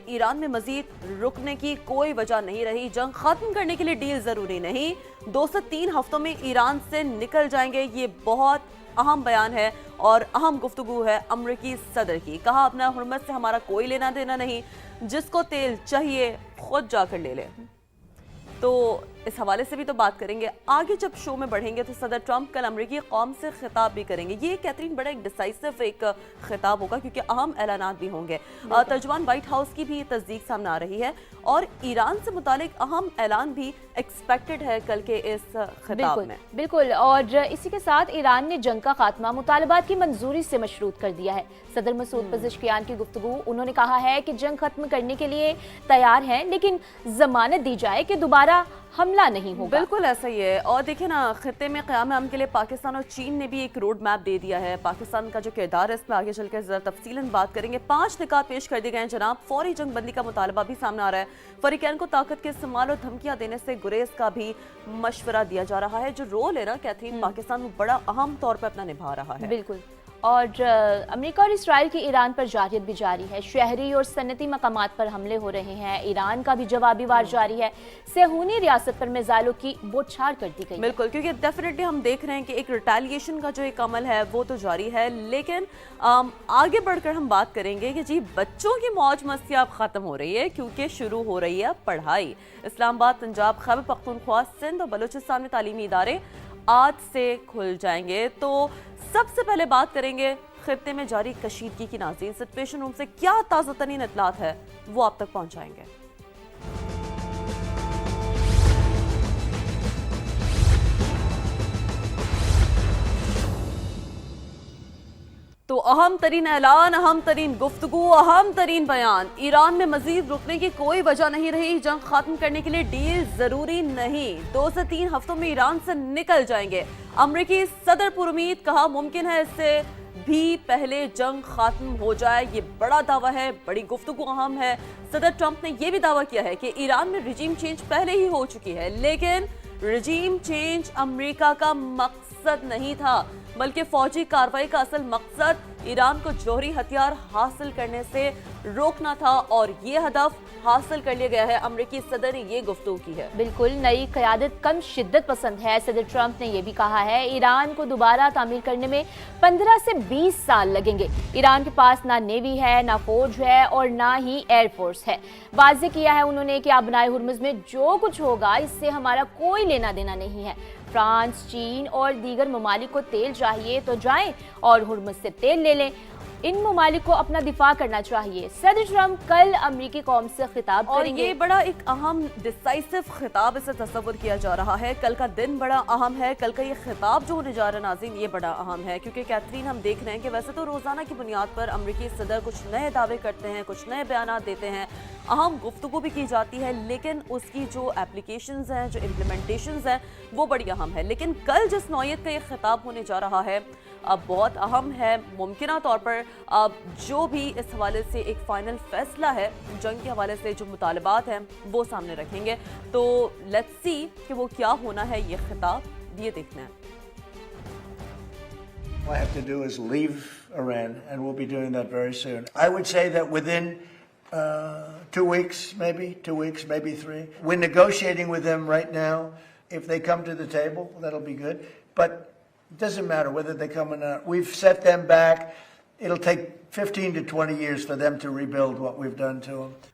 ایران میں مزید رکنے کی کوئی وجہ نہیں رہی، جنگ ختم کرنے کے لیے ڈیل ضروری نہیں، 2 سے 3 ہفتوں میں ایران سے نکل جائیں گے۔ یہ بہت اہم بیان ہے اور اہم گفتگو ہے امریکی صدر کی۔ کہا اپنا حرمت سے ہمارا کوئی لینا دینا نہیں، جس کو تیل چاہیے خود جا کر لے لے۔ تو اس حوالے سے بھی تو بات کریں گے۔ آگے جب شو میں بڑھیں گے تو صدر ٹرمپ کل امریکی قوم سے خطاب بھی کریں گے۔ یہ کیتھرین بڑا ایک ڈیسائسو ایک خطاب ہوگا کیونکہ اہم اعلانات بھی ہوں گے۔ ترجمان وائٹ ہاؤس کی بھی تصدیق سامنے آ رہی ہے اور ایران سے متعلق اہم اعلان بھی ایکسپیکٹڈ ہے کل کے اس خطاب میں۔ بالکل، اور اسی کے ساتھ ایران نے جنگ کا خاتمہ مطالبات کی منظوری سے مشروط کر دیا ہے۔ صدر مسعود پزشکیان کی گفتگو، انہوں نے کہا ہے کہ جنگ ختم کرنے کے لیے تیار ہیں لیکن ضمانت دی جائے کہ دوبارہ حملہ نہیں ہوگا۔ بالکل ایسا ہی ہے، اور دیکھیں نا، خطے میں قیام امن کے لیے پاکستان اور چین نے بھی ایک روڈ میپ دے دیا ہے۔ پاکستان کا جو کردار ہے اس میں آگے چل کر ذرا تفصیلاً بات کریں گے۔ 5 نکات پیش کر دیے گئے ہیں جناب۔ فوری جنگ بندی کا مطالبہ بھی سامنے آ رہا ہے۔ فریقین کو طاقت کے استعمال اور دھمکیاں دینے سے گریز کا بھی مشورہ دیا جا رہا ہے۔ جو رول ہے نا کیتھرین، پاکستان وہ بڑا اہم طور پر اپنا نبھا رہا ہے۔ بالکل، اور امریکہ اور اسرائیل کی ایران پر جارحیت بھی جاری ہے۔ شہری اور صنعتی مقامات پر حملے ہو رہے ہیں۔ ایران کا بھی جوابی وار جاری ہے۔ صہیونی ریاست پر میزائلوں کی بوچھار کر دی گئی۔ بالکل، کیونکہ ڈیفینیٹلی ہم دیکھ رہے ہیں کہ ایک ریٹیلیشن کا جو ایک عمل ہے وہ تو جاری ہے، لیکن آگے بڑھ کر ہم بات کریں گے کہ جی بچوں کی موج مستی اب ختم ہو رہی ہے کیونکہ شروع ہو رہی ہے پڑھائی۔ اسلام آباد، پنجاب، خیبر پختونخوا، سندھ اور بلوچستان میں تعلیمی ادارے آج سے کھل جائیں گے۔ تو سب سے پہلے بات کریں گے خطے میں جاری کشیدگی کی۔ ناظرین، سچویشن روم سے کیا تازہ ترین اطلاعات ہے وہ آپ تک پہنچائیں گے۔ تو اہم ترین اعلان، اہم ترین گفتگو، اہم ترین بیان، ایران میں مزید رکنے کی کوئی وجہ نہیں رہی، جنگ ختم کرنے کے لیے ڈیل ضروری نہیں، 2 سے 3 ہفتوں میں ایران سے نکل جائیں گے۔ امریکی صدر پر امید، کہا ممکن ہے اس سے بھی پہلے جنگ ختم ہو جائے۔ یہ بڑا دعویٰ ہے، بڑی گفتگو اہم ہے۔ صدر ٹرمپ نے یہ بھی دعویٰ کیا ہے کہ ایران میں رجیم چینج پہلے ہی ہو چکی ہے، لیکن رجیم چینج امریکہ کا مقصد نہیں تھا، بلکہ فوجی کارروائی کا اصل مقصد ایران کو جوہری ہتھیار حاصل کرنے سے روکنا تھا، اور یہ ہدف حاصل کر لیا گیا ہے۔ امریکی صدر نے یہ گفتگو کی ہے۔ بالکل، نئی قیادت کم شدت پسند ہے۔ صدر ٹرمپ نے یہ بھی کہا ہے ایران کو دوبارہ تعمیر کرنے میں 15 سے 20 سال لگیں گے۔ ایران کے پاس نہ نیوی ہے، نہ فوج ہے اور نہ ہی ایئر فورس ہے۔ واضح کیا ہے انہوں نے کہ آبنائے ہرمز میں جو کچھ ہوگا اس سے ہمارا کوئی لینا دینا نہیں ہے۔ فرانس، چین اور دیگر ممالک کو تیل چاہیے تو جائیں اور ہرمز سے تیل لے لیں۔ ان ممالک کو اپنا دفاع کرنا چاہیے۔ صدر ٹرمپ کل امریکی قوم سے خطاب کریں گے۔ اور یہ بڑا ایک اہم ڈیسائسو خطاب اسے تصور کیا جا رہا ہے۔ کل کا دن بڑا اہم ہے، کل کا یہ خطاب جو ہونے جا رہا ہے ناظرین یہ بڑا اہم ہے، کیونکہ کیتھرین ہم دیکھ رہے ہیں کہ ویسے تو روزانہ کی بنیاد پر امریکی صدر کچھ نئے دعوے کرتے ہیں، کچھ نئے بیانات دیتے ہیں، اہم گفتگو بھی کی جاتی ہے، لیکن اس کی جو اپلیکیشنز ہیں، جو امپلیمنٹیشنز ہیں وہ بڑی اہم ہے۔ لیکن کل جس نوعیت کا یہ خطاب ہونے جا رہا ہے اب بہت اہم ہے۔ ممکنہ طور پر اب جو بھی اس حوالے سے ایک فائنل فیصلہ ہے جنگ کے حوالے سے، جو مطالبات ہیں وہ سامنے رکھیں گے۔ تو لیٹس سی کہ وہ کیا ہونا ہے یہ خطاب، یہ دیکھنا ہے۔ All I have to do is leave Iran, and we'll be doing that very soon. I would say that within 2 weeks, maybe 3. We're negotiating with them right now. If they come to the table, that'll be good. But it doesn't matter whether they come or not. We've set them back. It'll take 15 to 20 years for them to rebuild what we've done to them.